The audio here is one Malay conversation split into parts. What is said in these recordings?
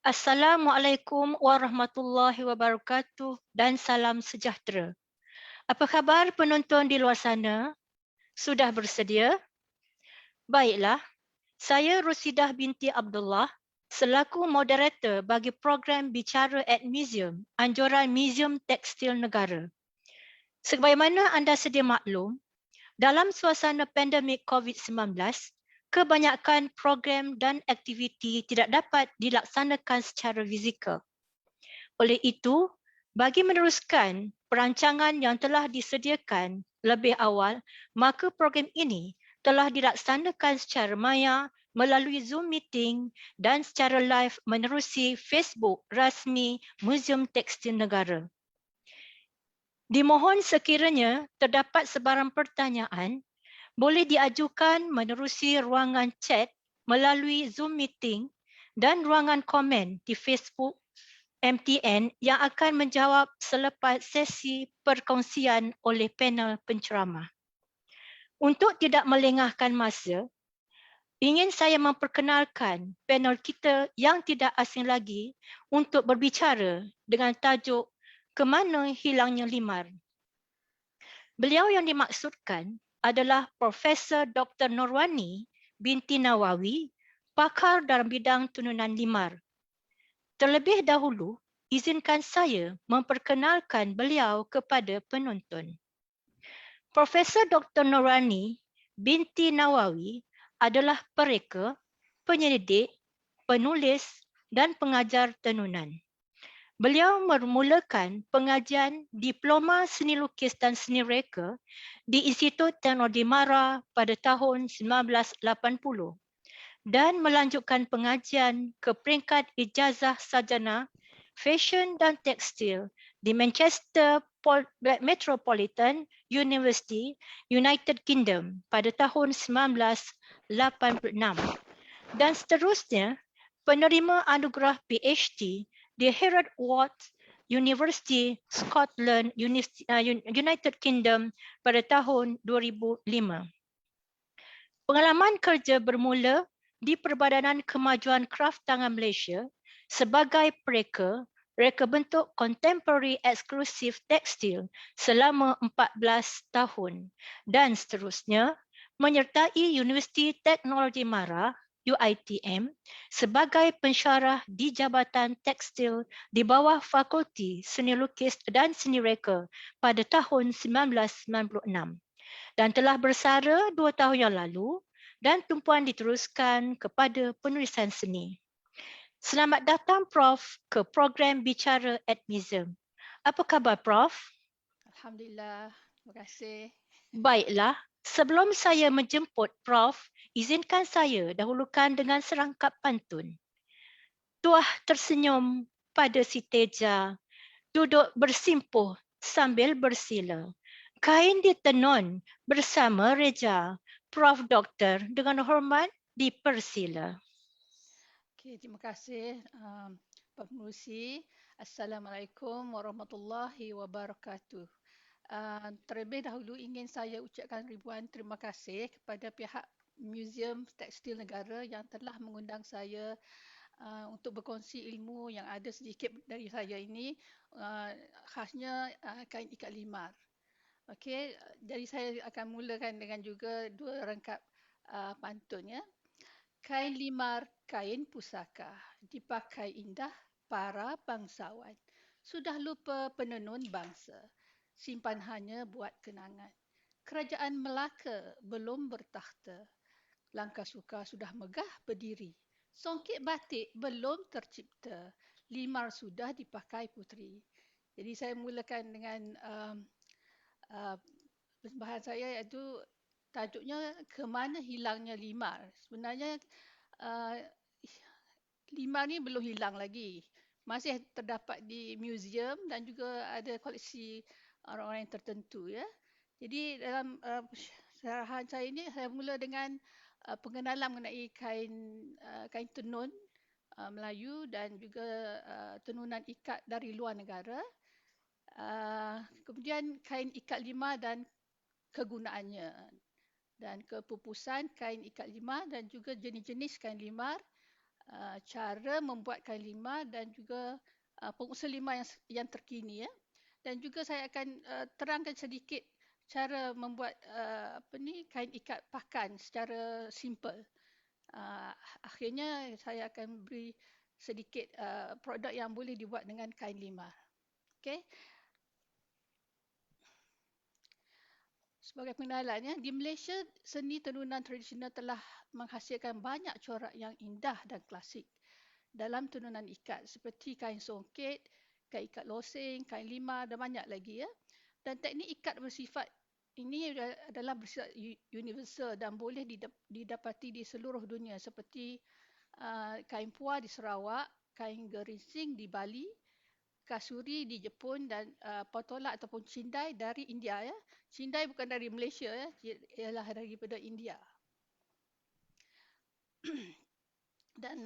Assalamualaikum warahmatullahi wabarakatuh dan salam sejahtera. Apa khabar penonton di luar sana? Sudah bersedia? Baiklah, saya Rosidah binti Abdullah selaku moderator bagi program Bicara at Museum, anjuran Museum Tekstil Negara. Sebagaimana anda sedia maklum, dalam suasana pandemik COVID-19, kebanyakan program dan aktiviti tidak dapat dilaksanakan secara fizikal. Oleh itu, bagi meneruskan perancangan yang telah disediakan lebih awal, maka program ini telah dilaksanakan secara maya melalui Zoom meeting dan secara live menerusi Facebook rasmi Muzium Tekstil Negara. Dimohon sekiranya terdapat sebarang pertanyaan, boleh diajukan menerusi ruangan chat melalui Zoom meeting dan ruangan komen di Facebook MTN yang akan menjawab selepas sesi perkongsian oleh panel penceramah. Untuk tidak melengahkan masa, ingin saya memperkenalkan panel kita yang tidak asing lagi untuk berbicara dengan tajuk "Ke mana hilangnya limar?" Beliau yang dimaksudkan adalah Profesor Dr. Norwani binti Nawawi, pakar dalam bidang tenunan limar. Terlebih dahulu, izinkan saya memperkenalkan beliau kepada penonton. Profesor Dr. Norwani binti Nawawi adalah pereka, penyelidik, penulis dan pengajar tenunan. Beliau memulakan pengajian Diploma Seni Lukis dan Seni Reka di Institut Teknologi Mara pada tahun 1980 dan melanjutkan pengajian ke peringkat ijazah sarjana Fashion dan Tekstil di Manchester Metropolitan University, United Kingdom pada tahun 1986 dan seterusnya penerima anugerah PhD di Herod Watts University, Scotland, United Kingdom pada tahun 2005. Pengalaman kerja bermula di Perbadanan Kemajuan Kraft Tangan Malaysia sebagai pereka, reka bentuk contemporary eksklusif tekstil selama 14 tahun dan seterusnya menyertai Universiti Teknologi Mara UiTM sebagai pensyarah di Jabatan Tekstil di bawah Fakulti Seni Lukis dan Seni Reka pada tahun 1996 dan telah bersara 2 tahun yang lalu dan tumpuan diteruskan kepada penulisan seni. Selamat datang Prof ke program Bicara at Museum. Apa khabar Prof? Alhamdulillah, terima kasih. Baiklah, sebelum saya menjemput Prof, izinkan saya dahulukan dengan serangkap pantun. Tuah tersenyum pada si Teja, duduk bersimpuh sambil bersila. Kain ditenun bersama Reja, Prof. Doktor dengan hormat dipersila. Okay, terima kasih Pak Pengerusi. Assalamualaikum warahmatullahi wabarakatuh. Terlebih dahulu ingin saya ucapkan ribuan terima kasih kepada pihak Muzium Tekstil Negara yang telah mengundang saya untuk berkongsi ilmu yang ada sedikit dari saya ini, khasnya kain ikat limar. Okey, jadi saya akan mulakan dengan juga dua rangkap pantun ya. Kain limar, kain pusaka, dipakai indah para bangsawan. Sudah lupa penenun bangsa, simpan hanya buat kenangan. Kerajaan Melaka belum bertakhta, langkah suka sudah megah berdiri. Songkit batik belum tercipta, limar sudah dipakai puteri. Jadi saya mulakan dengan persembahan saya iaitu tajuknya Ke Mana Hilangnya Limar. Sebenarnya uh, limar ni belum hilang lagi. Masih terdapat di museum dan juga ada koleksi orang-orang yang tertentu ya. Jadi dalam syarahan saya ini saya mula dengan pengenalan mengenai kain tenun Melayu dan juga tenunan ikat dari luar negara. Kemudian kain ikat limar dan kegunaannya dan kepupusan kain ikat limar dan juga jenis-jenis kain limar cara membuat kain lima dan juga pengusaha lima yang terkini, ya. Dan juga saya akan terangkan sedikit cara membuat kain ikat pakan secara simple. Akhirnya saya akan beri sedikit produk yang boleh dibuat dengan kain lima. Okey. Sebagai pengenalan, di Malaysia, seni tenunan tradisional telah menghasilkan banyak corak yang indah dan klasik dalam tenunan ikat seperti kain songket, kain ikat losing, kain lima dan banyak lagi, ya. Dan teknik ikat bersifat ini adalah bersifat universal dan boleh didapati di seluruh dunia seperti kain puah di Sarawak, kain geringsing di Bali, kasuri di Jepun dan patola ataupun cindai dari India, ya. Cindai bukan dari Malaysia, ya, ialah daripada India. Dan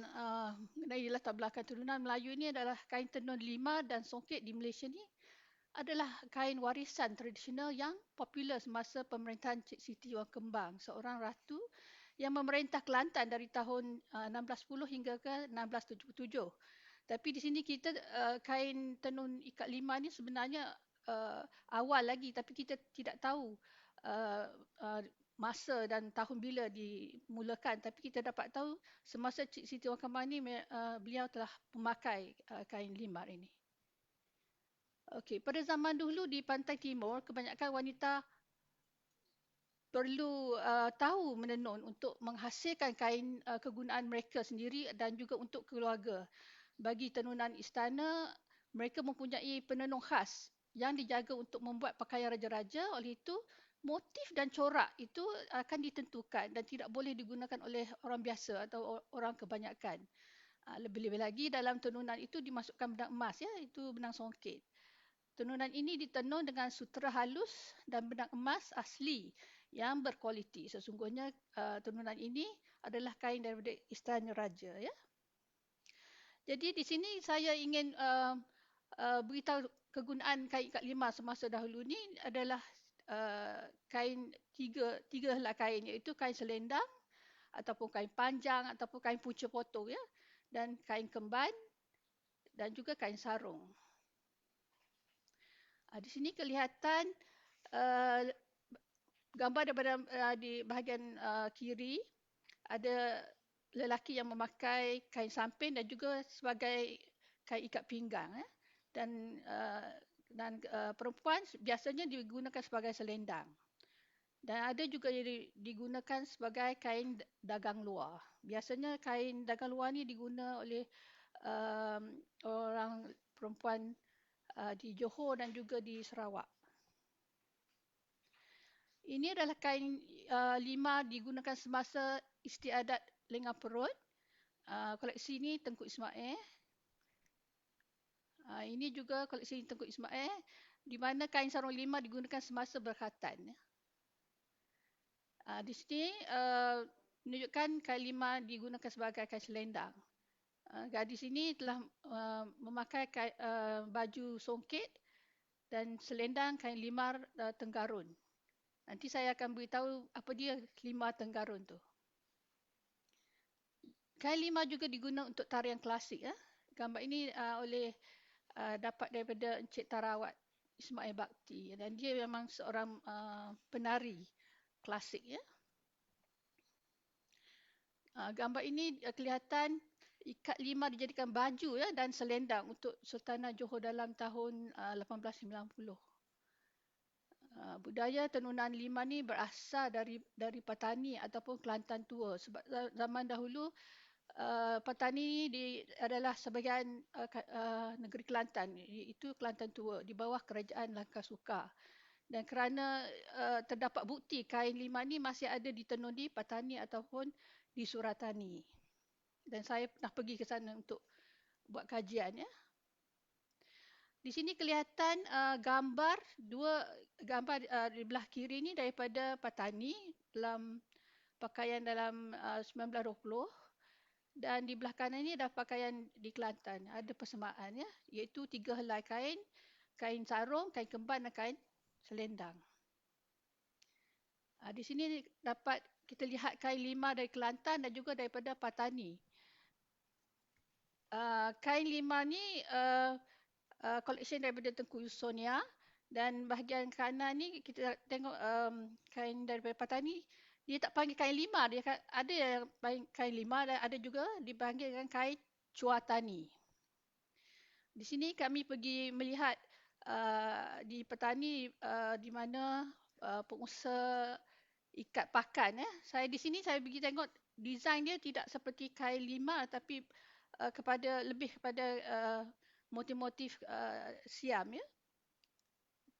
mengenai latar belakang tenunan Melayu ini adalah kain tenun lima dan songket di Malaysia ni adalah kain warisan tradisional yang popular semasa pemerintahan Cik Siti Wang Kembang, seorang ratu yang memerintah Kelantan dari tahun 1610 hingga ke 1677. Tapi di sini kita kain tenun ikat lima ni sebenarnya awal lagi, tapi kita tidak tahu masa dan tahun bila dimulakan. Tapi kita dapat tahu semasa Cik Siti Wang Kembang ni beliau telah memakai kain lima ini. Okey, pada zaman dulu di Pantai Timur, kebanyakan wanita perlu tahu menenun untuk menghasilkan kain kegunaan mereka sendiri dan juga untuk keluarga. Bagi tenunan istana, mereka mempunyai penenung khas yang dijaga untuk membuat pakaian raja-raja. Oleh itu, motif dan corak itu akan ditentukan dan tidak boleh digunakan oleh orang biasa atau orang kebanyakan. Lebih-lebih lagi dalam tenunan itu dimasukkan benang emas, ya, itu benang songket. Tenunan ini ditenun dengan sutera halus dan benang emas asli yang berkualiti. Sesungguhnya tenunan ini adalah kain daripada istana raja, ya. Jadi di sini saya ingin beritahu kegunaan kain ikat lima semasa dahulu ni adalah kain tiga helai kain, iaitu kain selendang ataupun kain panjang ataupun kain punca potong, ya, dan kain kemban dan juga kain sarung. Di sini kelihatan gambar daripada di bahagian kiri ada lelaki yang memakai kain samping dan juga sebagai kain ikat pinggang, ya. Dan perempuan biasanya digunakan sebagai selendang. Dan ada juga digunakan sebagai kain dagang luar. Biasanya kain dagang luar ni diguna oleh orang perempuan di Johor dan juga di Sarawak. Ini adalah kain lima digunakan semasa istiadat lengah perut. Koleksi ini Tengku Ismail. Ini juga koleksi Tengku Ismail, di mana kain sarung lima digunakan semasa berkhatan. Di sini menunjukkan kain lima digunakan sebagai kain selendang. Gadis ini telah memakai baju songket dan selendang kain limar tenggarun. Nanti saya akan beritahu apa dia lima tenggarun tu. Kain lima juga digunakan untuk tarian klasik, ya. Gambar ini dapat daripada Encik Tarawat Ismail Bakti, dan dia memang seorang penari klasik, ya. Gambar ini kelihatan ikat lima dijadikan baju, ya, dan selendang untuk Sultanah Johor dalam tahun 1890. Budaya tenunan lima ni berasal dari Patani ataupun Kelantan Tua. Sebab zaman dahulu Patani adalah sebahagian negeri Kelantan, iaitu Kelantan Tua, di bawah kerajaan Langkah Sukar. Dan kerana terdapat bukti kain lima ni masih ada ditenun di Patani ataupun di Suratani. Dan saya pernah pergi ke sana untuk buat kajian, ya. Di sini kelihatan dua gambar di belah kiri ni daripada Patani dalam pakaian dalam 1920, dan di belah kanan ni adalah pakaian di Kelantan. Ada persamaan, ya, iaitu tiga helai kain, kain sarung, kain kemban dan kain selendang. Di sini dapat kita lihat kain lima dari Kelantan dan juga daripada Patani. Kain lima ni collection daripada Tengku Yusonia, dan bahagian kanan ni kita tengok kain daripada Patani. Dia tak panggil kain lima, dia ada yang panggil kain lima dan ada juga dipanggil dengan kain cuatani. Di sini kami pergi melihat di Patani di mana pengusaha ikat pakan. Saya di sini saya pergi tengok desain dia tidak seperti kain lima, tapi lebih kepada motif-motif Siam, ya.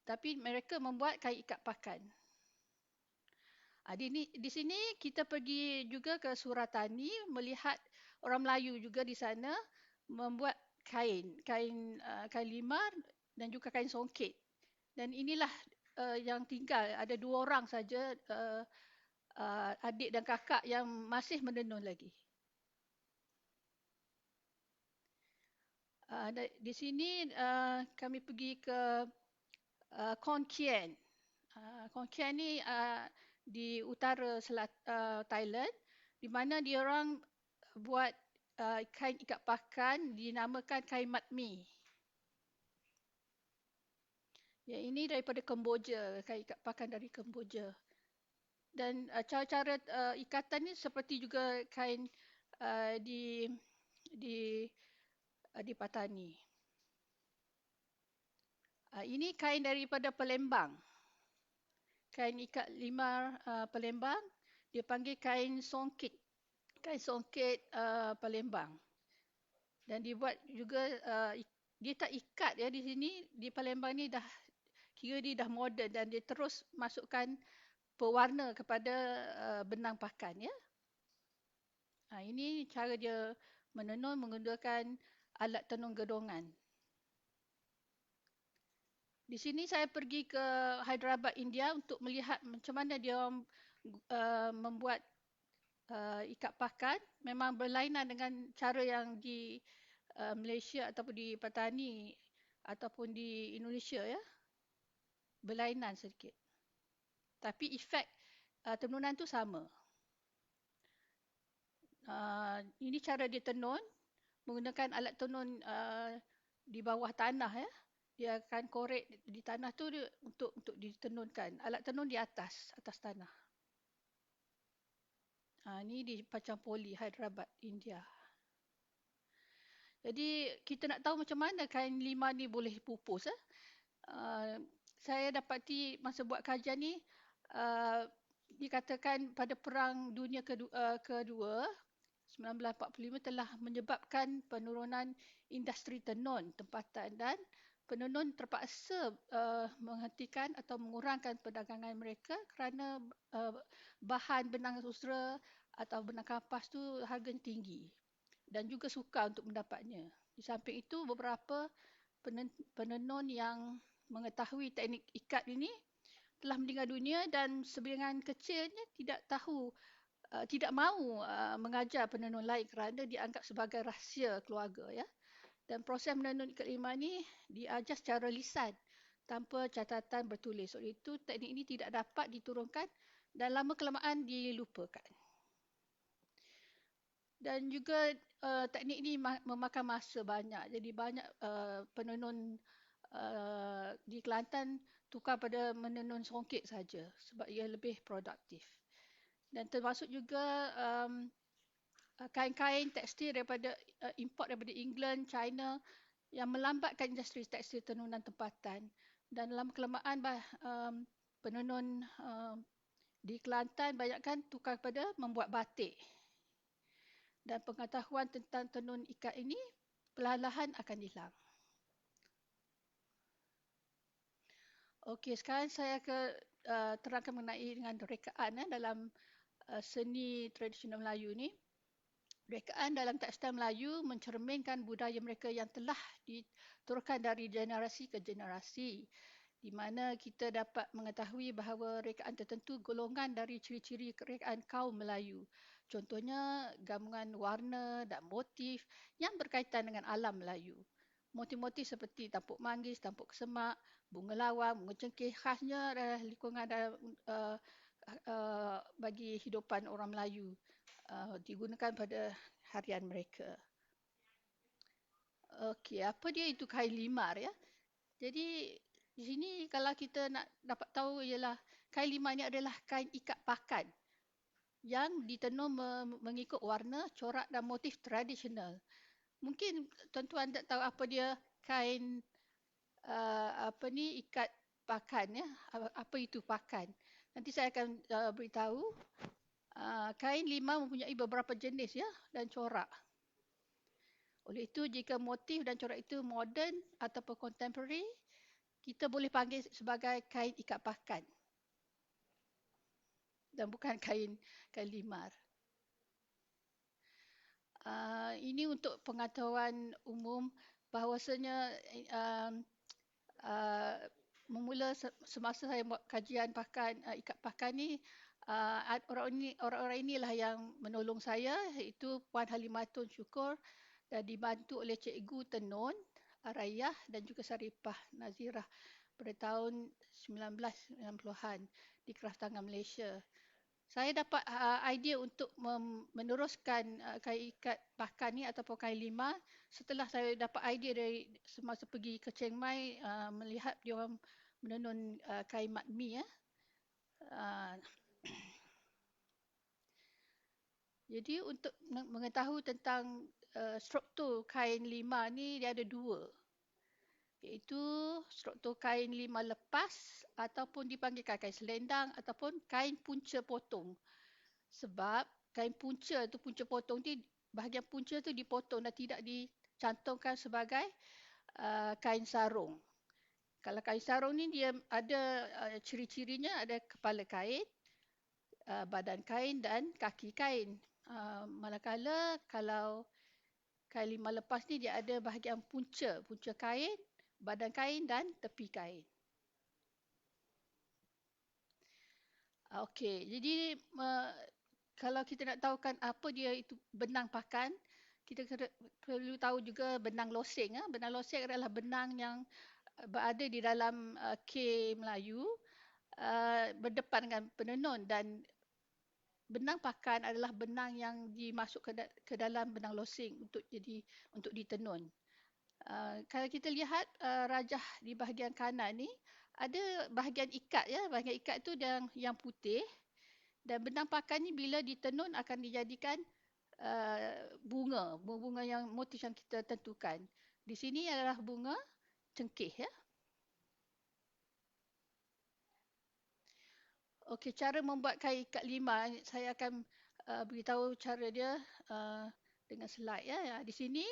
Tapi mereka membuat kain ikat pakan. Di sini kita pergi juga ke Suratani melihat orang Melayu juga di sana membuat kain lima dan juga kain songket. Dan inilah yang tinggal, ada 2 orang saja, adik dan kakak yang masih menenun lagi. Di sini kami pergi ke Khon Kien. Khon Kien ni di utara Thailand, di mana dia orang buat kain ikat pakan dinamakan kain mat mi. Ya, ini daripada Kemboja, kain ikat pakan dari Kemboja. Dan cara-cara ikatan ni seperti juga kain di Patani. Ini kain daripada Palembang. Kain ikat lima Palembang, dia panggil kain songket. Kain songket Palembang. Dan dibuat juga, dia tak ikat ya di sini, di Palembang ni dah kira dia dah moden dan dia terus masukkan pewarna kepada benang pakan, ya. Ini cara dia menenun menggunakan alat tenun gedongan. Di sini saya pergi ke Hyderabad, India untuk melihat macam mana dia membuat ikat pakan. Memang berlainan dengan cara yang di Malaysia ataupun di Patani ataupun di Indonesia, ya. Berlainan sedikit. Tapi efek tenunan tu sama. Ini cara dia tenun menggunakan alat tenun di bawah tanah, ya. Dia akan korek di tanah tu untuk ditenunkan. Alat tenun di atas tanah. Ini di Pachampoli, Hyderabad, India. Jadi kita nak tahu macam mana kain lima ni boleh pupus. Saya dapati masa buat kajian ni, dikatakan pada Perang Dunia Kedua 1945 telah menyebabkan penurunan industri tenun tempatan dan penenun terpaksa menghentikan atau mengurangkan perdagangan mereka kerana bahan benang susra atau benang kapas tu harganya tinggi dan juga sukar untuk mendapatnya. Di samping itu, beberapa penenun yang mengetahui teknik ikat ini telah meninggal dunia dan sebilangan kecilnya tidak mahu mengajar penenun lain kerana dianggap sebagai rahsia keluarga, ya. Dan proses menenun ikat lima ni diajar secara lisan tanpa catatan bertulis. Oleh itu, teknik ini tidak dapat diturunkan dan lama kelamaan dilupakan. Dan juga teknik ini memakan masa banyak. Jadi banyak penenun di Kelantan tukar pada menenun songket saja sebab ia lebih produktif. Dan termasuk juga kain-kain tekstil import daripada England, China yang melambatkan industri tekstil tenunan tempatan. Dan dalam kelamaan penenun di Kelantan banyakkan tukar kepada membuat batik. Dan pengetahuan tentang tenun ikat ini perlahan-lahan akan hilang. Okey, sekarang saya terangkan mengenai dengan rekaan dalam seni tradisional Melayu ni. Rekaan dalam tekstil Melayu mencerminkan budaya mereka yang telah diturunkan dari generasi ke generasi, di mana kita dapat mengetahui bahawa rekaan tertentu golongan dari ciri-ciri rekaan kaum Melayu. Contohnya gabungan warna dan motif yang berkaitan dengan alam Melayu. Motif-motif seperti tampuk manggis, tampuk semak, bunga lawang, bunga cengkeh khasnya adalah lingkungan bagi hidupan orang Melayu. Digunakan pada harian mereka. Okey, apa dia itu kain limar ya? Jadi di sini kalau kita nak dapat tahu ialah kain limar ni adalah kain ikat pakan yang ditenun mengikut warna, corak dan motif tradisional. Mungkin tuan-tuan tak tahu apa dia kain apa ni ikat pakan ya. Apa itu pakan? Nanti saya akan beritahu. Kain limar mempunyai beberapa jenis ya dan corak. Oleh itu jika motif dan corak itu moden ataupun contemporary, kita boleh panggil sebagai kain ikat pakan dan bukan kain limar. Ini untuk pengetahuan umum bahawasanya uh, memula semasa saya buat kajian pakan ikat pakan ni, orang-orang inilah yang menolong saya, iaitu Puan Halimatun Syukur dan dibantu oleh Cikgu Tenun Rayah dan juga Saripah Nazirah pada tahun 1990-an di Kraftangan Malaysia. Saya dapat idea untuk meneruskan kain ikat pakan ni ataupun kain limar setelah saya dapat idea dari semasa pergi ke Chiang Mai, melihat dia orang menenun kain matmi ya. Jadi untuk mengetahui tentang struktur kain limar ni, dia ada dua, iaitu struktur kain limar lepas ataupun dipanggilkan kain selendang ataupun kain punca potong. Sebab kain punca tu, punca potong ni, bahagian punca tu dipotong dan tidak dicantumkan sebagai kain sarung. Kalau kain sarung ni dia ada ciri-cirinya, ada kepala kain, badan kain dan kaki kain. Manakala kalau kain limar lepas ni dia ada bahagian punca, punca kain, badan kain dan tepi kain. Okey, jadi kalau kita nak tahukan apa dia itu benang pakan, kita perlu tahu juga benang loseng. Benang loseng adalah benang yang berada di dalam K Melayu berdepan dengan penenun, dan benang pakan adalah benang yang dimasuk ke dalam benang loseng untuk ditenun. Kalau kita lihat rajah di bahagian kanan ni, ada bahagian ikat ya. Bahagian ikat tu yang putih, dan benang pakan ni bila ditenun akan dijadikan bunga yang motif yang kita tentukan. Di sini adalah bunga cengkeh ya. Okey, cara membuat kain ikat limar, saya akan beritahu cara dia dengan slide ya. Di sini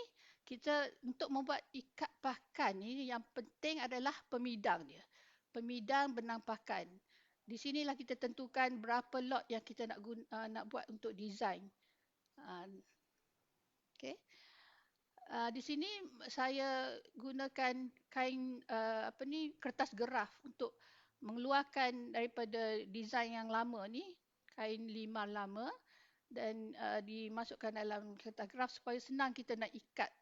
kita untuk membuat ikat pakan ni, yang penting adalah pemidang dia. Pemidang benang pakan. Di sinilah kita tentukan berapa lot yang kita nak buat untuk design. Okey. Di sini saya gunakan kain kertas geraf untuk mengeluarkan daripada design yang lama ni, kain limar lama, dan dimasukkan dalam kertas geraf supaya senang kita nak ikat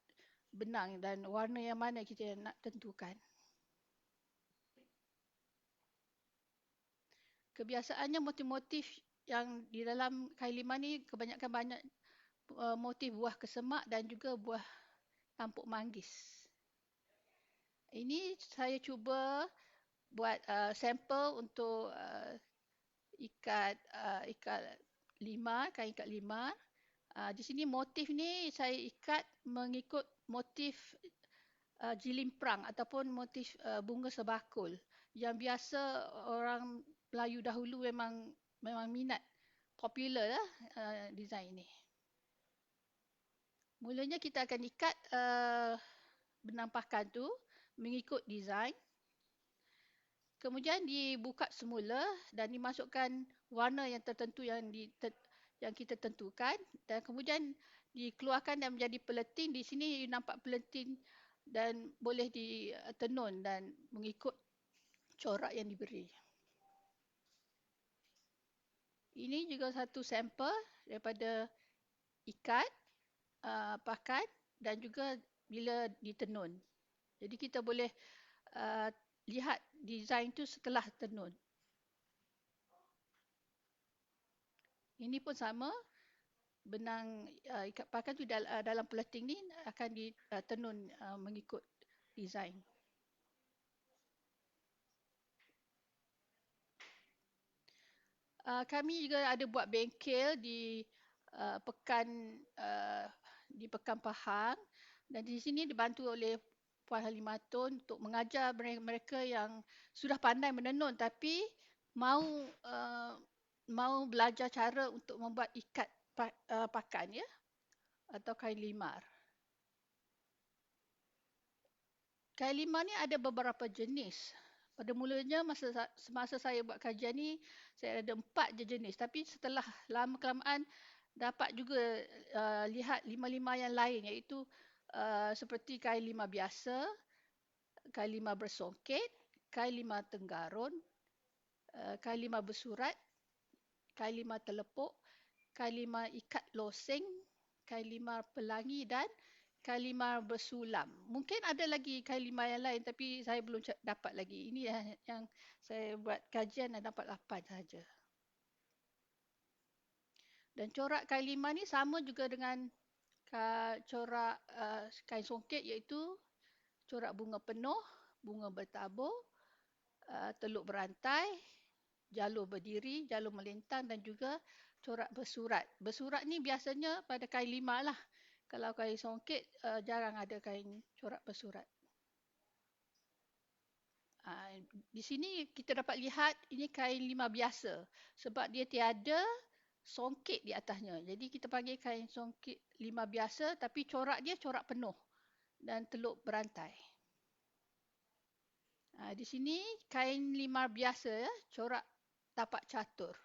benang dan warna yang mana kita nak tentukan. Kebiasaannya motif-motif yang di dalam kain limar ni kebanyakan banyak motif buah kesemak dan juga buah tampuk manggis. Ini saya cuba buat sampel untuk ikat limar, kain ikat limar. Di sini motif ni saya ikat mengikut motif jilimprang ataupun motif bunga sebakul yang biasa orang Melayu dahulu memang minat, popular lah design ni. Mulanya kita akan ikat benang pakan tu mengikut design. Kemudian dibuka semula dan dimasukkan warna yang tertentu yang kita tentukan, dan kemudian dikeluarkan dan menjadi peleting. Di sini nampak peleting dan boleh ditenun dan mengikut corak yang diberi. Ini juga satu sampel daripada ikat pakan dan juga bila ditenun. Jadi kita boleh lihat design tu setelah tenun. Ini pun sama, benang ikat pakan tu dalam peleting ni akan ditenun mengikut design. Kami juga ada buat bengkel pekan uh, di Pekan Pahang, dan di sini dibantu oleh Puan Halimatun untuk mengajar mereka yang sudah pandai menenun tapi mau uh, mau belajar cara untuk membuat ikat pakan, ya, atau kain limar. Kain limar ni ada beberapa jenis. Pada mulanya semasa saya buat kajian ni, saya ada 4 je jenis. Tapi setelah lama kelamaan dapat juga lihat lima-lima yang lain, iaitu seperti kain limar biasa, kain limar bersongket, kain limar tenggarun, kain limar bersurat, kain limar telepuk, kain limar ikat loseng, kain limar pelangi dan kain limar bersulam. Mungkin ada lagi kain limar yang lain tapi saya belum dapat lagi. Ini yang saya buat kajian dan dapat 8 saja. Dan corak kain limar ni sama juga dengan corak kain songket, iaitu corak bunga penuh, bunga bertabur, teluk berantai, jalur berdiri, jalur melintang dan juga corak bersurat. Bersurat ni biasanya pada kain limar lah. Kalau kain songket jarang ada kain corak bersurat. Di sini kita dapat lihat ini kain limar biasa sebab dia tiada songket di atasnya. Jadi kita panggil kain songket limar biasa tapi corak dia corak penuh dan teluk berantai. Di sini kain limar biasa, ya, corak tapak catur.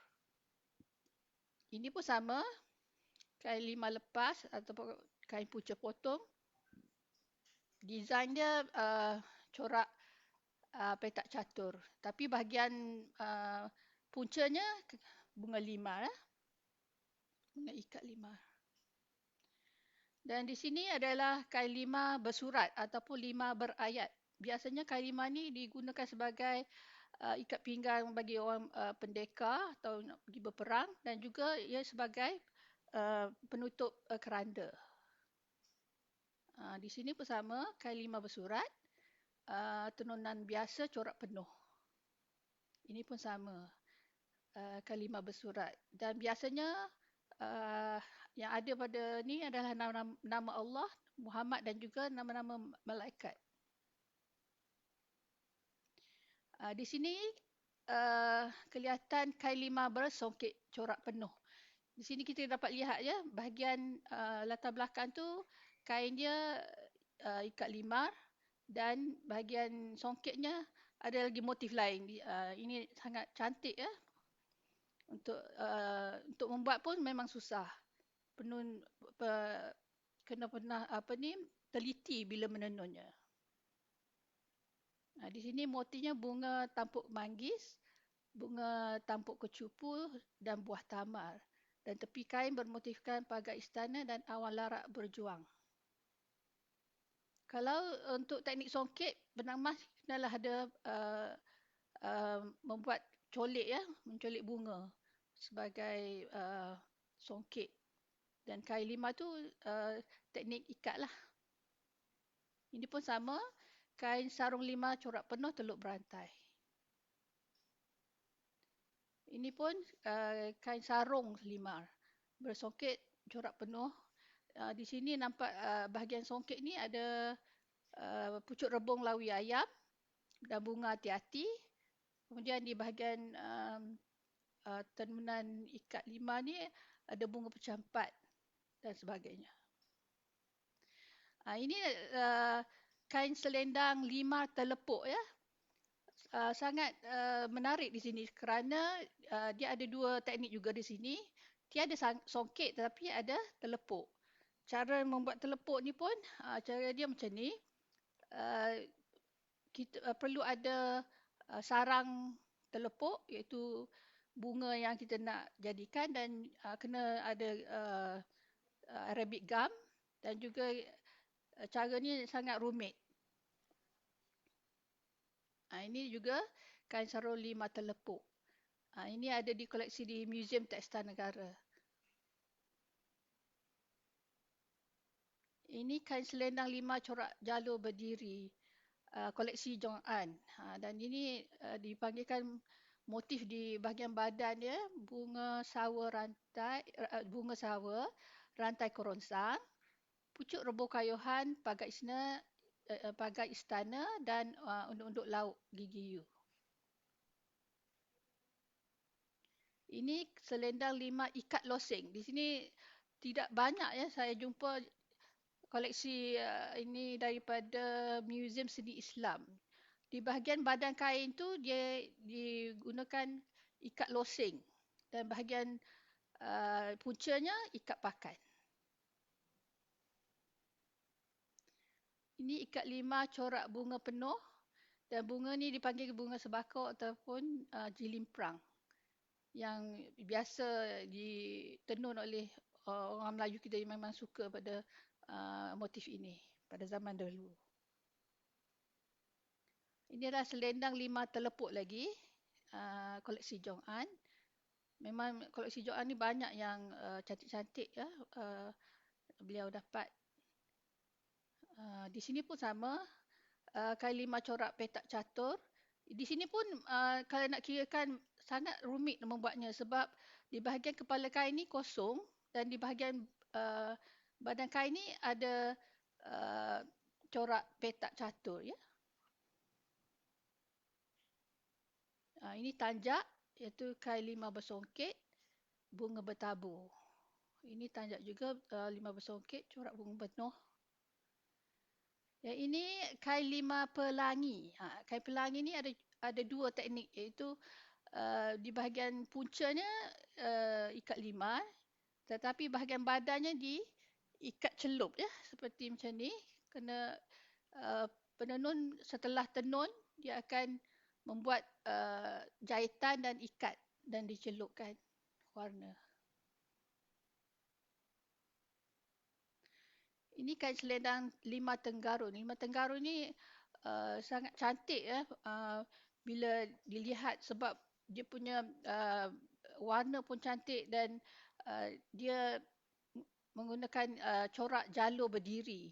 Ini pun sama, kain limar lepas ataupun kain punca potong. Design dia corak petak catur. Tapi bahagian puncanya bunga limar, bunga ikat limar. Dan di sini adalah kain limar bersurat ataupun limar berayat. Biasanya kain limar ni digunakan sebagai ikat pinggang bagi orang pendekar atau nak pergi berperang, dan juga ia sebagai penutup keranda. Di sini pun sama, kain limar bersurat, tenunan biasa corak penuh. Ini pun sama, kain limar bersurat. Dan biasanya yang ada pada ni adalah nama Allah, Muhammad dan juga nama-nama malaikat. Di sini kelihatan kain limar bersongket corak penuh. Di sini kita dapat lihat, ya, bahagian latar belakang tu kain dia ikat limar dan bahagian songketnya ada lagi motif lain. Ini sangat cantik, ya. Untuk membuat pun memang susah. Penun kena pernah teliti bila menenunnya. Di sini motifnya bunga tampuk manggis, bunga tampuk kecupu dan buah tamar. Dan tepi kain bermotifkan pagar istana dan awan larak berjuang. Kalau untuk teknik songket, benang emas kenalah ada membuat colik, ya, mencolik bunga sebagai songket. Dan kain limar tu teknik ikat lah. Ini pun sama, kain sarung limar corak penuh teluk berantai. Ini pun kain sarung limar bersongket corak penuh. Di sini nampak bahagian songket ni ada pucuk rebung lawi ayam dan bunga hati-hati. Kemudian di bahagian tenunan ikat limar ni ada bunga pecampat dan sebagainya. Ini kain selendang limar telepuk, ya. Sangat menarik di sini kerana dia ada 2 teknik juga di sini. Tiada songket tetapi ada telepuk. Cara membuat telepuk ni pun cara dia macam ni. Kita perlu ada sarang telepuk, iaitu bunga yang kita nak jadikan, dan kena ada Arabic gum, dan juga cara ni sangat rumit. Ini juga kain sarung limar telepuk. Ini ada di koleksi di Museum Tekstil Negara. Ini kain selendang 5 corak jalur berdiri, koleksi Jong An. Dan ini dipanggilkan motif di bahagian badan dia, bunga sawa rantai keronsang, pucuk rebur kayuhan, pagar istana dan unduk-unduk laut gigi U. Ini selendang 5 ikat loseng. Di sini tidak banyak ya saya jumpa koleksi ini daripada Museum Seni Islam. Di bahagian badan kain tu dia digunakan ikat loseng dan bahagian puncanya ikat pakan. Ini ikat 5 corak bunga penuh dan bunga ni dipanggil bunga sebakau ataupun jilimprang yang biasa ditenun oleh orang Melayu kita yang memang suka pada motif ini pada zaman dahulu. Ini adalah selendang 5 telepuk lagi, koleksi Jong An. Memang koleksi Jong An ni banyak yang cantik-cantik ya, beliau dapat. Di sini pun sama, kain 5 corak petak catur. Di sini pun kalau nak kirakan sangat rumit membuatnya sebab di bahagian kepala kain ni kosong dan di bahagian badan kain ni ada corak petak catur ya. Ini tanjak iaitu kain 5 bersongket, bunga bertabur. Ini tanjak juga 5 bersongket, corak bunga penuh. Yang ini kain 5 pelangi. Kain pelangi ni ada 2 teknik iaitu di bahagian puncanya ikat 5 tetapi bahagian badannya diikat celup ya seperti macam ni. Kena penenun setelah tenun dia akan membuat jahitan dan ikat dan dicelupkan warna. Ini kain selendang 5 tenggarun. 5 tenggarun ni sangat cantik ya bila dilihat sebab dia punya warna pun cantik dan dia menggunakan corak jalur berdiri.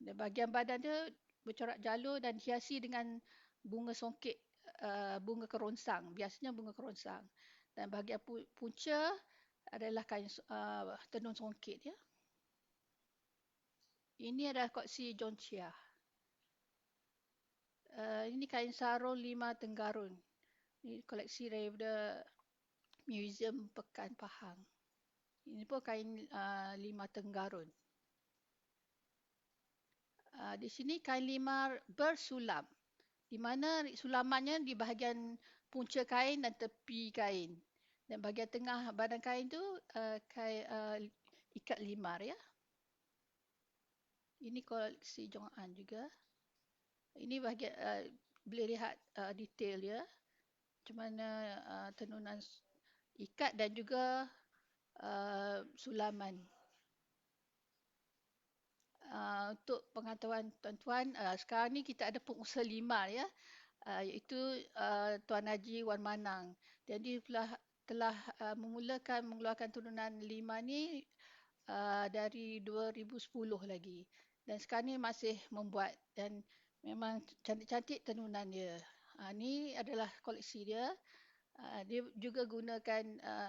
Dan bahagian badan dia bercorak jalur dan hiasi dengan bunga songket, bunga keronsang. Biasanya bunga keronsang. Dan bahagian punca adalah kain tenun songket ya. Ini adalah koleksi John Chia. Ini kain sarung 5 tenggarun. Ini koleksi daripada Museum Pekan Pahang. Ini pun kain 5 tenggarun. Di sini kain 5 bersulam. Di mana sulamannya di bahagian punca kain dan tepi kain. Dan bahagian tengah badan kain tu ikat 5 ya. Ini koleksi Jong An juga. Ini bahagian boleh lihat detail dia. Macam mana tenunan ikat dan juga sulaman. Untuk pengetahuan tuan-tuan, sekarang ni kita ada pengusaha 5 ya. Iaitu Tuan Haji Wan Manang. Jadi telah mengeluarkan turunan 5 ni dari 2010 lagi. Dan sekarang ni masih membuat dan memang cantik-cantik tenunan dia. Ni adalah koleksi dia. Dia juga gunakan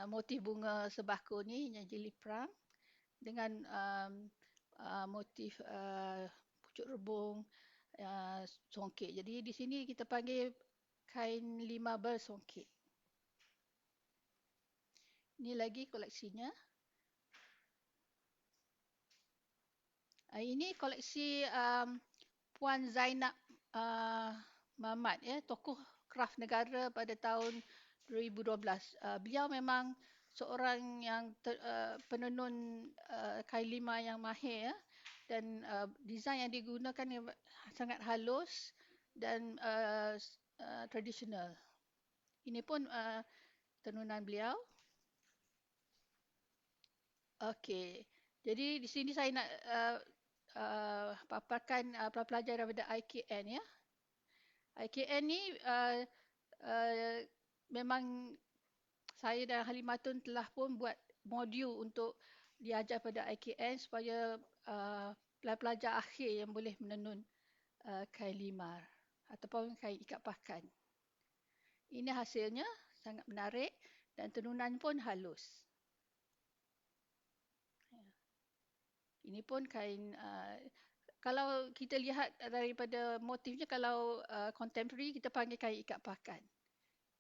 motif bunga sebakul ni yang jilid perang dengan motif pucuk rebung songket. Jadi di sini kita panggil kain 5 bersongket. Ini lagi koleksinya. Ini koleksi Puan Zainab Mamat ya, tokoh kraf negara pada tahun 2012. Beliau memang seorang yang penenun kain 5 yang mahir ya, dan desain yang digunakan sangat halus dan tradisional. Ini pun tenunan beliau. Okey. Jadi di sini saya nak paparkan pelajar daripada IKN ya. IKN ni memang saya dan Halimatun telah pun buat modul untuk diajar pada IKN supaya pelajar akhir yang boleh menenun kain limar ataupun kain ikat pakan. Ini hasilnya sangat menarik dan tenunan pun halus. Ini pun kain, kalau kita lihat daripada motifnya, kalau contemporary kita panggil kain ikat pakan.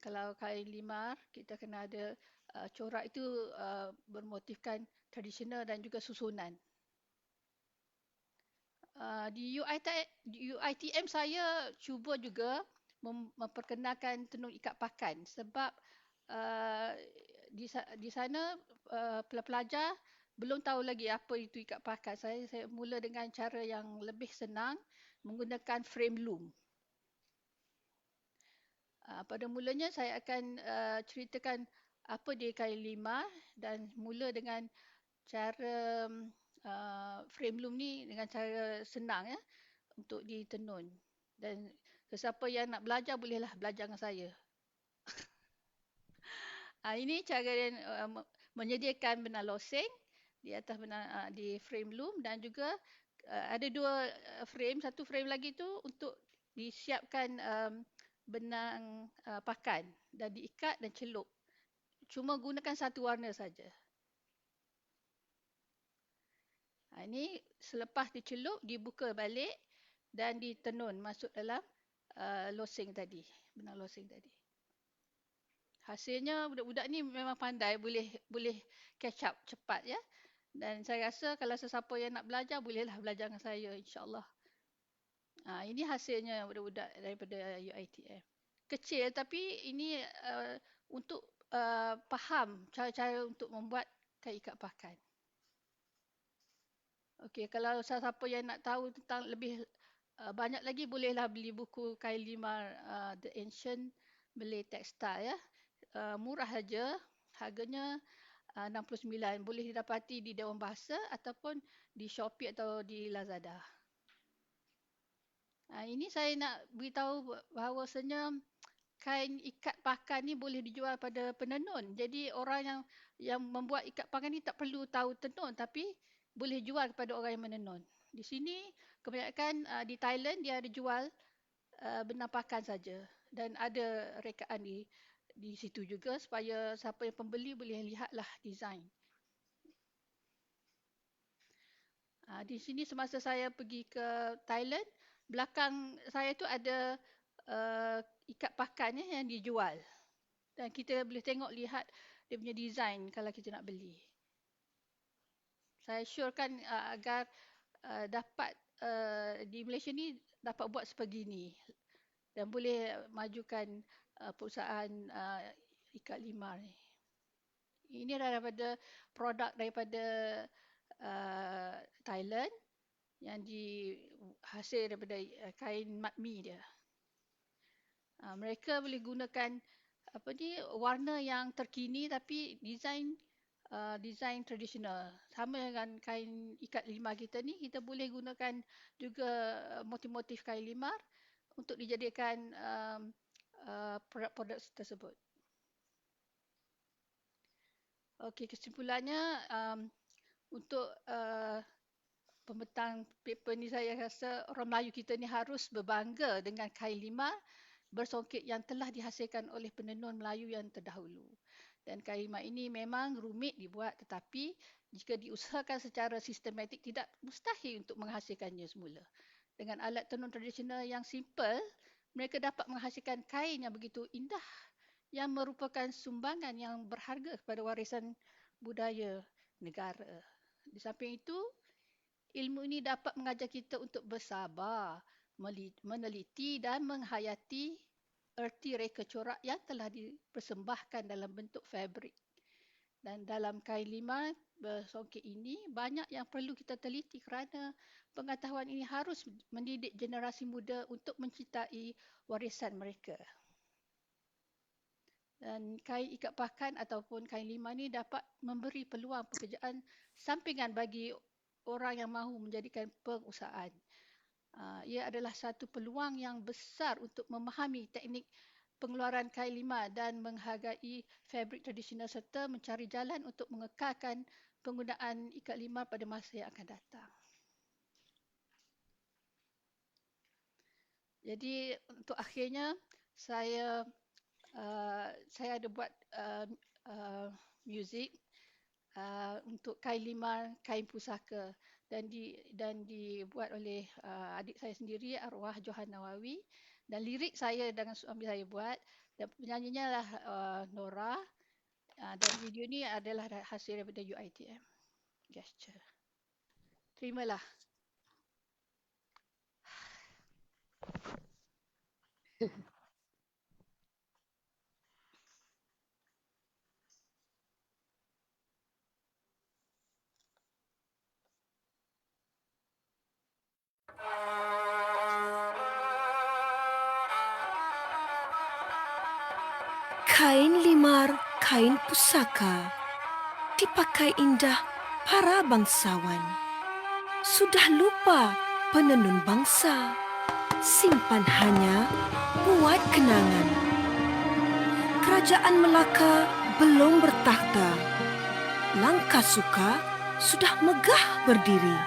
Kalau kain limar, kita kena ada corak itu bermotifkan tradisional dan juga susunan. Di UiTM saya cuba juga memperkenalkan tenun ikat pakan sebab di sana pelajar belum tahu lagi apa itu ikat pakan. Saya mula dengan cara yang lebih senang menggunakan frame loom. Pada mulanya saya akan ceritakan apa dia kain limar dan mula dengan cara frame loom ni dengan cara senang ya untuk ditenun. Dan sesiapa yang nak belajar bolehlah belajar dengan saya. Ini cara menyediakan benang losing di atas benang di frame loom dan juga ada dua frame, satu frame lagi tu untuk disiapkan benang pakan dan diikat dan celup. Cuma gunakan satu warna saja. Ini selepas dicelup, dibuka balik dan ditenun masuk dalam losing tadi, benang losing tadi. Hasilnya budak-budak ni memang pandai, boleh catch up cepat ya. Dan saya rasa kalau sesiapa yang nak belajar, bolehlah belajar dengan saya insya-Allah. Ini hasilnya budak-budak daripada UiTM. Kecil tapi ini untuk faham cara-cara untuk membuat kain ikat pakan. Okey, kalau siapa yang nak tahu tentang lebih banyak lagi, bolehlah beli buku kain limar The Ancient Malay Textile ya. Murah saja, harganya 69. Boleh didapati di Dewan Bahasa ataupun di Shopee atau di Lazada. Ini saya nak beritahu bahawasanya kain ikat pakan ni boleh dijual pada penenun. Jadi orang yang membuat ikat pakan ni tak perlu tahu tenun, tapi boleh jual kepada orang yang menenun. Di sini kebanyakan di Thailand dia ada jual benang pakan saja dan ada rekaan di situ juga supaya siapa yang pembeli boleh lihatlah design. Di sini semasa saya pergi ke Thailand, belakang saya tu ada ikat pakan yang dijual. Dan kita boleh lihat dia punya design kalau kita nak beli. Saya syorkan agar dapat di Malaysia ni dapat buat sebegini dan boleh majukan perusahaan ikat limar ni. Ini daripada produk daripada Thailand yang hasil daripada kain matmi dia. Mereka boleh gunakan warna yang terkini tapi design tradisional. Sama dengan kain ikat limar kita ni, kita boleh gunakan juga motif-motif kain limar untuk dijadikan produk-produk tersebut. Okey, kesimpulannya untuk pembentang paper ni, saya rasa orang Melayu kita ni harus berbangga dengan kain limar bersongkit yang telah dihasilkan oleh penenun Melayu yang terdahulu. Dan kain limar ini memang rumit dibuat, tetapi jika diusahakan secara sistematik tidak mustahil untuk menghasilkannya semula. Dengan alat tenun tradisional yang simple, mereka dapat menghasilkan kain yang begitu indah yang merupakan sumbangan yang berharga kepada warisan budaya negara. Di samping itu, ilmu ini dapat mengajar kita untuk bersabar, meneliti dan menghayati erti reka corak yang telah dipersembahkan dalam bentuk fabrik. Dan dalam kain limar bersongkit ini, banyak yang perlu kita teliti kerana pengetahuan ini harus mendidik generasi muda untuk mencintai warisan mereka. Dan kain ikat pakan ataupun kain limar ni dapat memberi peluang pekerjaan sampingan bagi orang yang mahu menjadikan perusahaan. Ia adalah satu peluang yang besar untuk memahami teknik pengeluaran kain limar dan menghargai fabrik tradisional serta mencari jalan untuk mengekalkan penggunaan ikat limar pada masa yang akan datang. Jadi untuk akhirnya saya ada buat muzik untuk kain limar, kain pusaka dan dibuat oleh adik saya sendiri arwah Johan Nawawi, dan lirik saya dengan suami saya buat, dan penyanyinya lah Nora, dan video ni adalah hasil daripada UiTM Gesture. Terimalah. Kain limar, kain pusaka, dipakai indah para bangsawan. Sudah lupa penenun bangsa, simpan hanya buat kenangan. Kerajaan Melaka belum bertakhta, langkah suka sudah megah berdiri.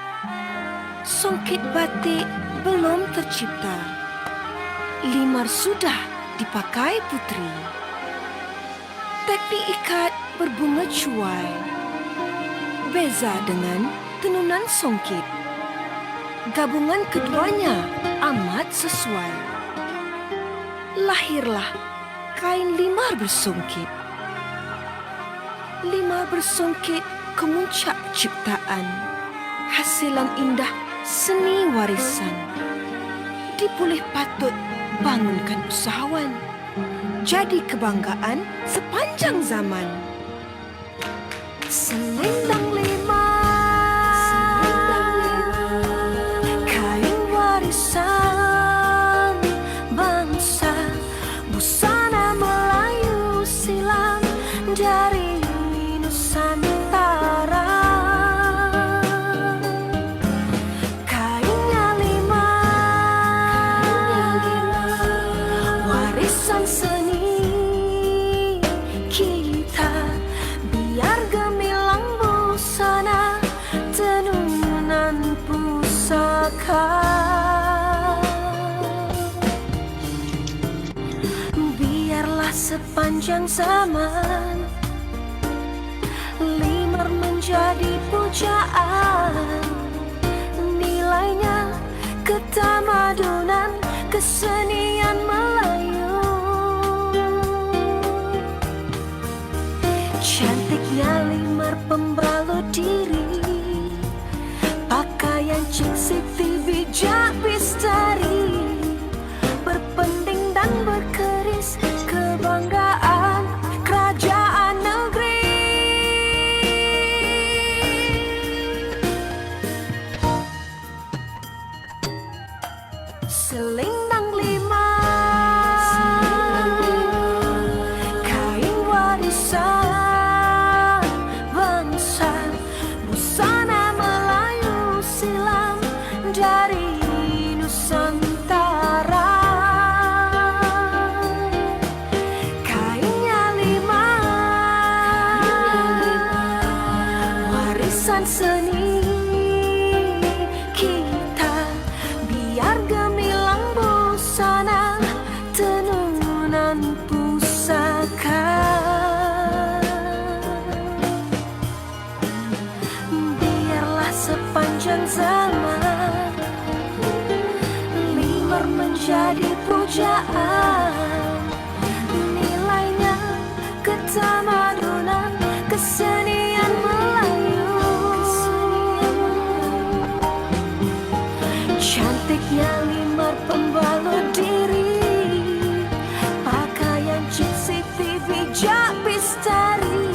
Songket batik belum tercipta, limar sudah dipakai putri. Teknik ikat berbunga cuai, beza dengan tenunan songket. Gabungan keduanya amat sesuai. Lahirlah kain limar bersongket. Limar bersongket kemuncak ciptaan, hasilan indah seni warisan. Dipulih patut bangunkan usahawan, jadi kebanggaan sepanjang zaman. Selendang limar, kain warisan bangsa, busana Melayu silam dari Nusantara. Kainnya limar, warisan seni kita, biar gemilang busana tenunan pusaka. Biarlah sepanjang zaman limar menjadi pujaan, nilainya ketamadunan kesenian Melayu. Cantiknya limar pembalut diri, pakaian Cik Siti bijak bistari, berpending dan berkeris kebanggaan kerajaan negeri. Selendang limar, kain warisan bangsa, busana Melayu silam dari Nusantara. Kainnya limar, warisan seni kita, biar gemilang busana tenunan pusaka. Biarlah sepanjang zaman limar menjadi pujaan, nilainya ketamadunan kesenian Melayu. Cantiknya limar pembalut diri, pakaian Cik Siti bijak bistari,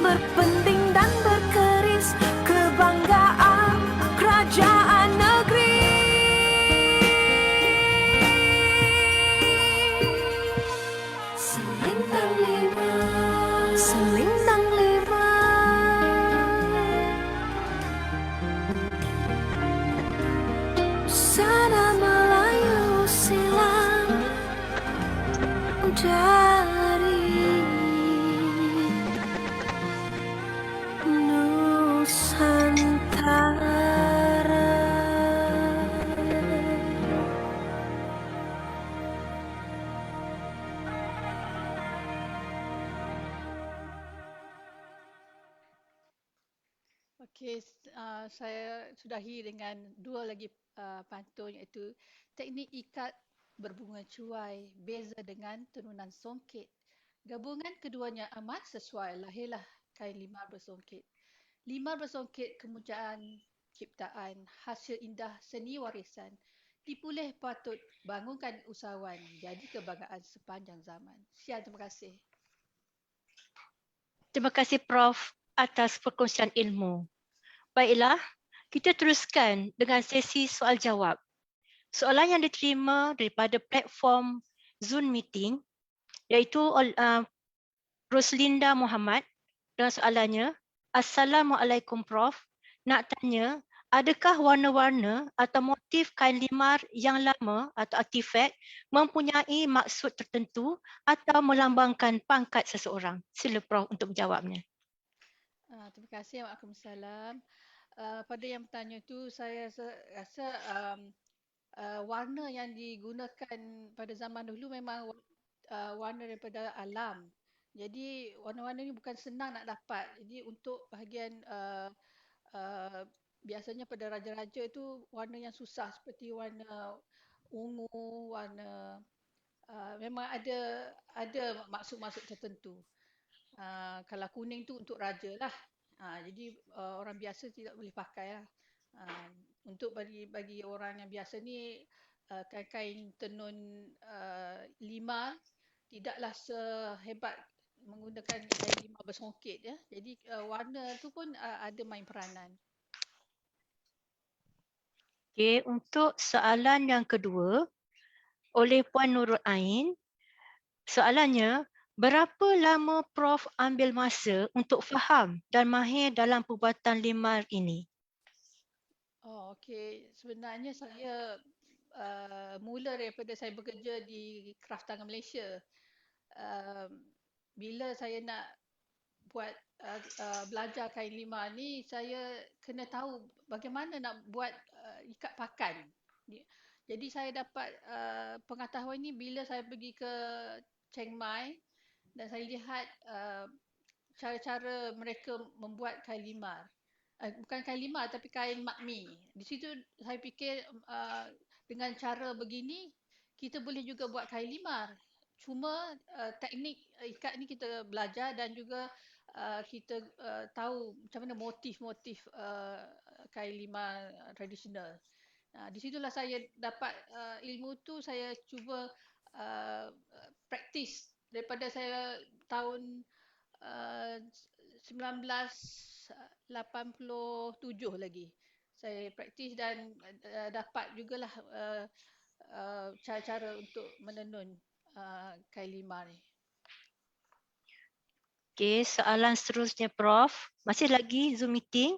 berpending dan berkeris kebanggaan kerajaan negeri. Selendang limar, selendang limar, busana Melayu silam dari Nusantara. Okey, saya sudahi dengan dua lagi pantun, iaitu teknik ikat berbunga cuai beza dengan tenunan songket. Gabungan keduanya amat sesuai, lahirlah kain limar bersongket. Limar bersongket kemujaan ciptaan, hasil indah seni warisan. Dipulih patut bangunkan usahawan, jadi kebanggaan sepanjang zaman. Sekian, terima kasih. Terima kasih Prof atas perkongsian ilmu. Baiklah, kita teruskan dengan sesi soal jawab. Soalan yang diterima daripada platform Zoom meeting iaitu Roslinda Muhammad dengan soalannya, Assalamualaikum Prof. Nak tanya, adakah warna-warna atau motif kain limar yang lama atau artifak mempunyai maksud tertentu atau melambangkan pangkat seseorang? Sila Prof untuk menjawabnya. Terima kasih. Waalaikumsalam. Pada yang bertanya itu, saya rasa warna yang digunakan pada zaman dulu memang warna daripada alam. Jadi warna-warna ini bukan senang nak dapat. Jadi untuk bahagian biasanya pada raja-raja itu warna yang susah seperti warna ungu, warna memang ada maksud-maksud tertentu. Kalau kuning tu untuk raja lah. Jadi orang biasa tidak boleh pakai lah. Untuk bagi orang yang biasa ni kain tenun limar tidaklah sehebat menggunakan kain limar bersongket ya. Jadi warna tu pun ada main peranan. Okey, untuk soalan yang kedua oleh Puan Nurul Ain, soalannya, berapa lama Prof ambil masa untuk faham dan mahir dalam perbuatan limar ini? Oh, okey. Sebenarnya saya mula daripada saya bekerja di Kraft Tangan Malaysia. Bila saya nak buat belajar kain limar ni, saya kena tahu bagaimana nak buat ikat pakan. Jadi saya dapat pengetahuan ni bila saya pergi ke Chiang Mai dan saya lihat cara-cara mereka membuat kain limar. Bukan kain limar tapi kain makmi. Di situ saya fikir dengan cara begini kita boleh juga buat kain limar. Cuma teknik ikat ni kita belajar dan juga kita tahu macam mana motif-motif kain limar tradisional. Di situlah saya dapat ilmu tu, saya cuba praktis daripada saya tahun 1987 lagi. Saya praktis dan dapat jugalah cara-cara untuk menenun kain limar ni. Okey, soalan seterusnya Prof. Masih lagi Zoom meeting.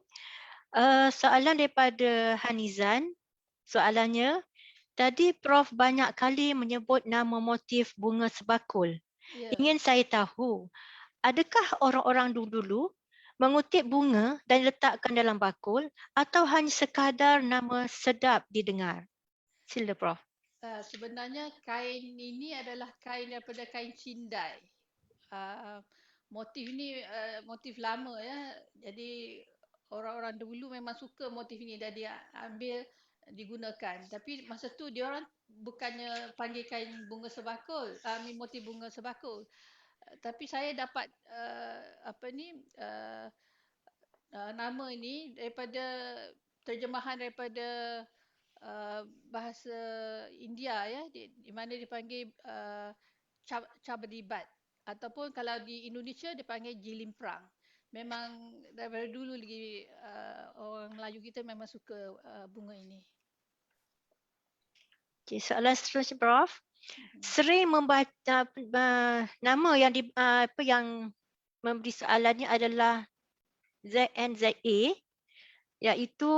Soalan daripada Hanizan. Soalannya, tadi Prof banyak kali menyebut nama motif bunga sebakul. Ya. Ingin saya tahu, adakah orang-orang dulu-dulu mengutip bunga dan letakkan dalam bakul atau hanya sekadar nama sedap didengar? Sila Prof. Sebenarnya kain ini adalah kain daripada kain cindai. Motif ni motif lama ya. Jadi orang-orang dulu memang suka motif ini dan dia ambil digunakan. Tapi masa tu dia orang bukannya panggil kain bunga sebakul, motif bunga sebakul. Tapi saya dapat nama ini daripada terjemahan daripada bahasa India ya, di mana dipanggil cabadibat, ataupun kalau di Indonesia dipanggil jilimprang. Memang daripada dulu lagi orang Melayu kita memang suka bunga ini. Okay, soalan seterusnya Prof. Sering membaca nama yang memberi soalannya adalah ZNZA, iaitu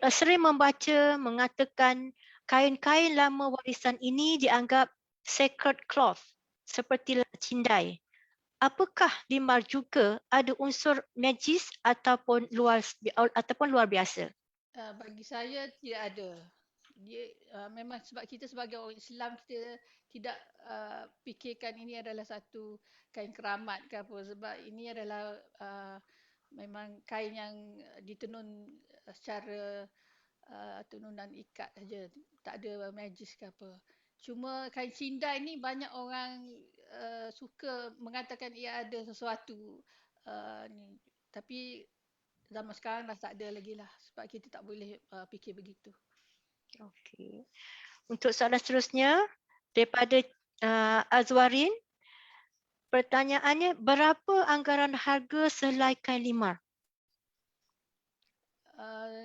sering membaca mengatakan kain-kain lama warisan ini dianggap sacred cloth seperti cindai. Apakah limar juga ada unsur najis ataupun luar biasa? Bagi saya tidak ada. Dia memang sebab kita sebagai orang Islam kita tidak fikirkan ini adalah satu kain keramat ke apa, sebab ini adalah memang kain yang ditenun secara tenunan ikat saja, tak ada magis ke apa. Cuma kain cindai ni banyak orang suka mengatakan ia ada sesuatu ni. Tapi zaman sekarang dah tak ada lagi lah sebab kita tak boleh fikir begitu. Okey. Untuk soalan seterusnya daripada Azwarin, pertanyaannya, berapa anggaran harga selai kain limar?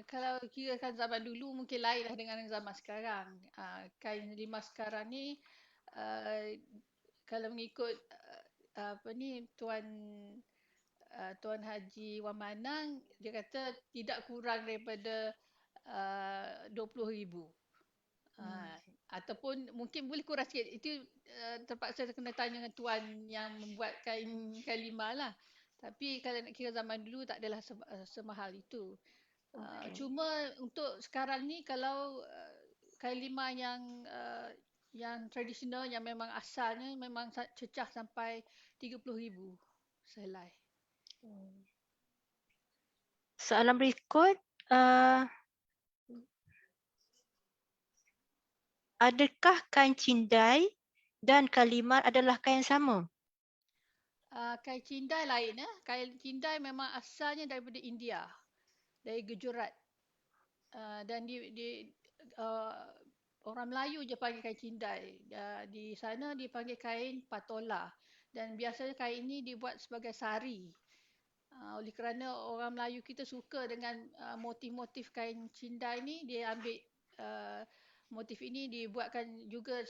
Kalau kirakan zaman dulu mungkin lainlah dengan zaman sekarang. Kain limar sekarang ni kalau mengikut Tuan Haji Wan Manang, dia kata tidak kurang daripada 20,000. Ataupun mungkin boleh kurang sikit. Itu terpaksa kena tanya dengan tuan yang membuat kain limar lah. Tapi kalau nak kira zaman dulu tak adalah semahal itu. Cuma untuk sekarang ni kalau kain limar yang tradisional, yang memang asalnya memang cecah sampai 30,000 sehelai. Soalan berikut, adakah kain cindai dan kain limar adalah kain yang sama? Kain cindai lain. Kain cindai memang asalnya daripada India, dari Gujarat. Dan orang Melayu je panggil kain cindai. Di sana dipanggil kain patola. Dan biasanya kain ini dibuat sebagai sari. Oleh kerana orang Melayu kita suka dengan motif-motif kain cindai ni, dia ambil motif ini dibuatkan juga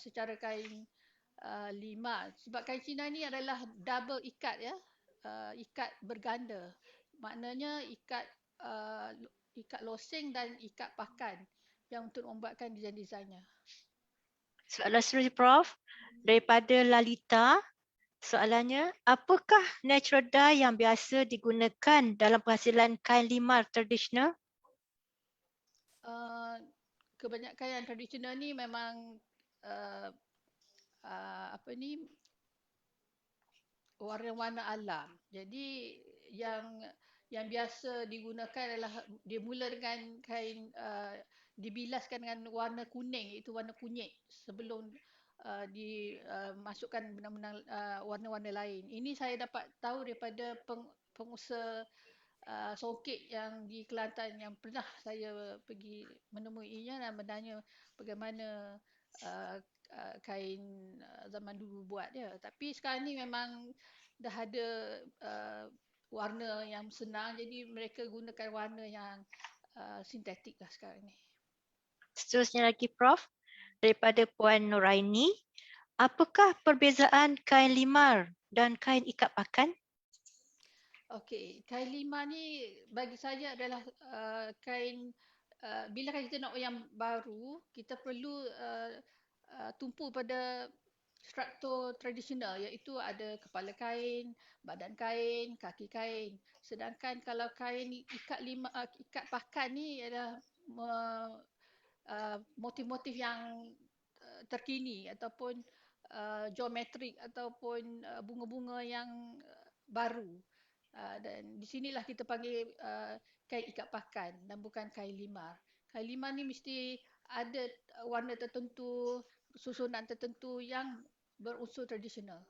secara kain limar. Sebab kain cindai ni adalah double ikat, ya, ikat berganda. Maknanya ikat losing dan ikat pakan yang untuk membuatkan desain-desainnya. Soalan seterusnya, Prof. Daripada Lalita, soalannya, apakah natural dye yang biasa digunakan dalam penghasilan kain limar tradisional? Kebanyakan yang tradisional ni memang warna-warna alam. Jadi yang biasa digunakan adalah dia mula dengan kain dibilaskan dengan warna kuning, iaitu warna kunyit, sebelum dimasukkan benang-benang warna-warna lain. Ini saya dapat tahu daripada pengusaha songket yang di Kelantan yang pernah saya pergi menemuinya dan bertanya bagaimana kain zaman dulu buat dia. Tapi sekarang ni memang dah ada warna yang senang, jadi mereka gunakan warna yang sintetik lah sekarang ni. Seterusnya lagi, Prof. Daripada Puan Nuraini, apakah perbezaan kain limar dan kain ikat pakan? Okey, kain limar ni bagi saya adalah kain, bila kita nak yang baru, kita perlu tumpu pada struktur tradisional, iaitu ada kepala kain, badan kain, kaki kain. Sedangkan kalau kain ikat pakan ni adalah motif-motif yang terkini ataupun geometrik ataupun bunga-bunga yang baru. Dan di sinilah kita panggil kain ikat pakan dan bukan kain limar. Kain limar ni mesti ada warna tertentu, susunan tertentu yang berunsur tradisional.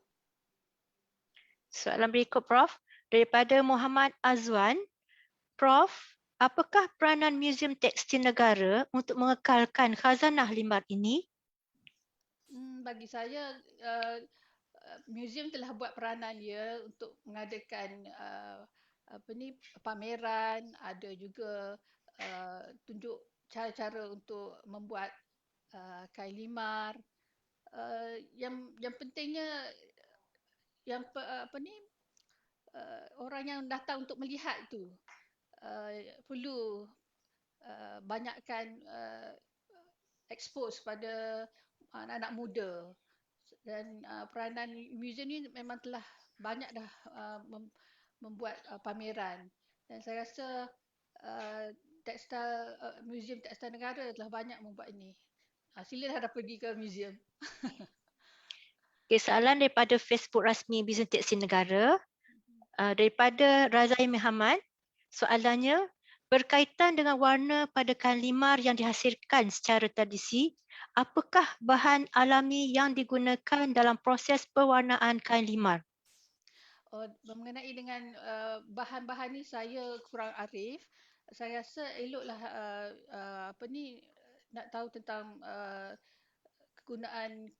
Soalan berikut, Prof. Daripada Muhammad Azwan, Prof, apakah peranan Muzium Tekstil Negara untuk mengekalkan khazanah limar ini? Bagi saya, muzium telah buat peranan dia untuk mengadakan pameran, ada juga tunjuk cara-cara untuk membuat kain limar. Yang pentingnya orang yang datang untuk melihat tu perlu banyakkan expose pada anak-anak muda. Dan peranan muzium ni memang telah banyak dah membuat pameran. Dan saya rasa Muzium Tekstil Negara telah banyak membuat ini. Silalah dah pergi ke muzium. Okay, soalan daripada Facebook rasmi Muzium Tekstil Negara. daripada Razai Muhammad. Soalannya, berkaitan dengan warna pada kain limar yang dihasilkan secara tradisi, apakah bahan alami yang digunakan dalam proses pewarnaan kain limar? Mengenai dengan bahan-bahan ni saya kurang arif. Saya rasa eloklah nak tahu tentang kegunaan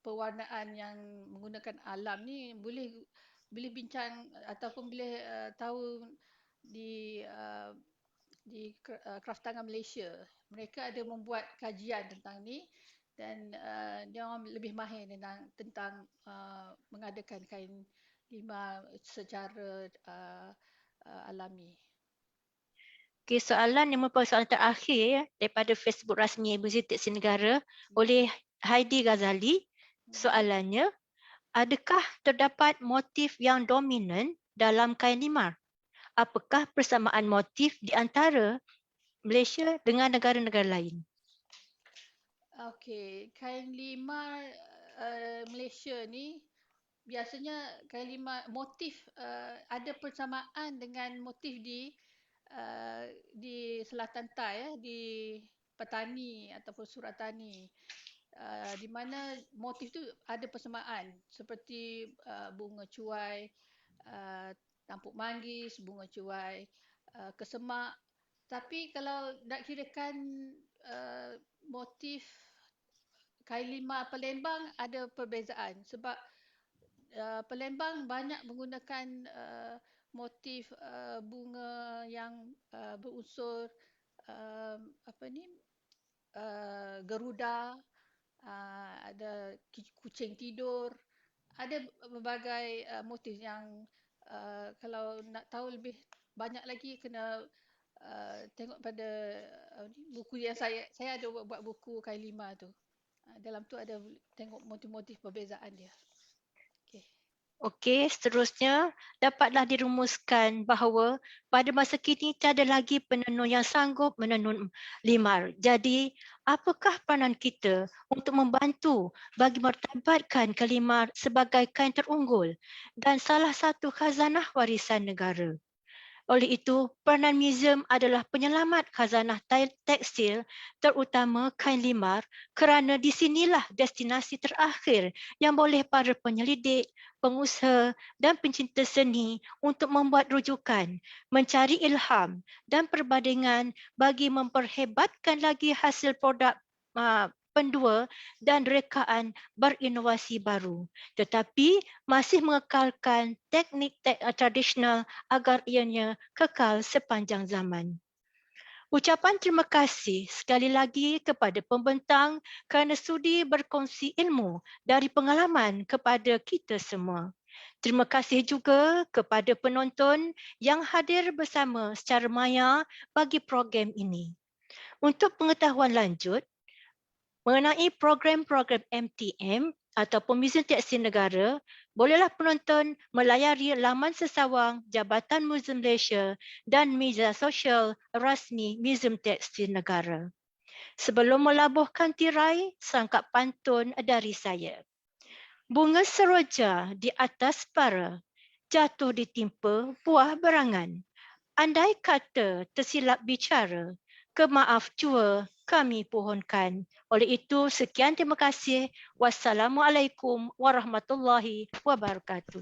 pewarnaan yang menggunakan alam ni, boleh bincang ataupun boleh tahu di Kraftangan Malaysia. Mereka ada membuat kajian tentang ni dan dia orang lebih mahir tentang mengadakan kain limar secara alami. Okey, soalan yang merupakan soalan terakhir daripada Facebook rasmi Museum Tekstil Negara oleh Heidi Ghazali. Soalannya, adakah terdapat motif yang dominan dalam kain limar? Apakah persamaan motif di antara Malaysia dengan negara-negara lain? Okey, kain limar Malaysia ni biasanya kain limar motif ada persamaan dengan motif di Selatan Thai, di Petani ataupun Surat Tani, di mana motif tu ada persamaan seperti bunga cuai, tampuk manggis, bunga cuai, kesemak. Tapi kalau nak kirakan motif kain limar Palembang ada perbezaan sebab Palembang banyak menggunakan motif bunga yang berunsur garuda, ada kucing tidur, ada berbagai motif yang kalau nak tahu lebih banyak lagi kena tengok pada buku yang saya ada buat buku kain limar tu. Dalam tu ada tengok motif-motif perbezaan dia. Okey, seterusnya dapatlah dirumuskan bahawa pada masa kini tiada lagi penenun yang sanggup menenun limar. Jadi, apakah peranan kita untuk membantu bagi mertabatkan kain limar sebagai kain terunggul dan salah satu khazanah warisan negara? Oleh itu, peranan muzium adalah penyelamat khazanah tekstil terutama kain limar kerana di sinilah destinasi terakhir yang boleh para penyelidik, pengusaha dan pencinta seni untuk membuat rujukan, mencari ilham dan perbandingan bagi memperhebatkan lagi hasil produk pendua dan rekaan berinovasi baru, tetapi masih mengekalkan teknik tradisional agar ianya kekal sepanjang zaman. Ucapan terima kasih sekali lagi kepada pembentang kerana sudi berkongsi ilmu dari pengalaman kepada kita semua. Terima kasih juga kepada penonton yang hadir bersama secara maya bagi program ini. Untuk pengetahuan lanjut, mengenai program-program MTM ataupun Muzium Tekstil Negara, bolehlah penonton melayari laman sesawang Jabatan Muzium Malaysia dan media sosial rasmi Muzium Tekstil Negara. Sebelum melabuhkan tirai, sangkap pantun dari saya. Bunga seroja di atas para, jatuh ditimpa buah berangan. Andai kata tersilap bicara, kemaaf jua kami pohonkan. Oleh itu, sekian terima kasih. Wassalamualaikum warahmatullahi wabarakatuh.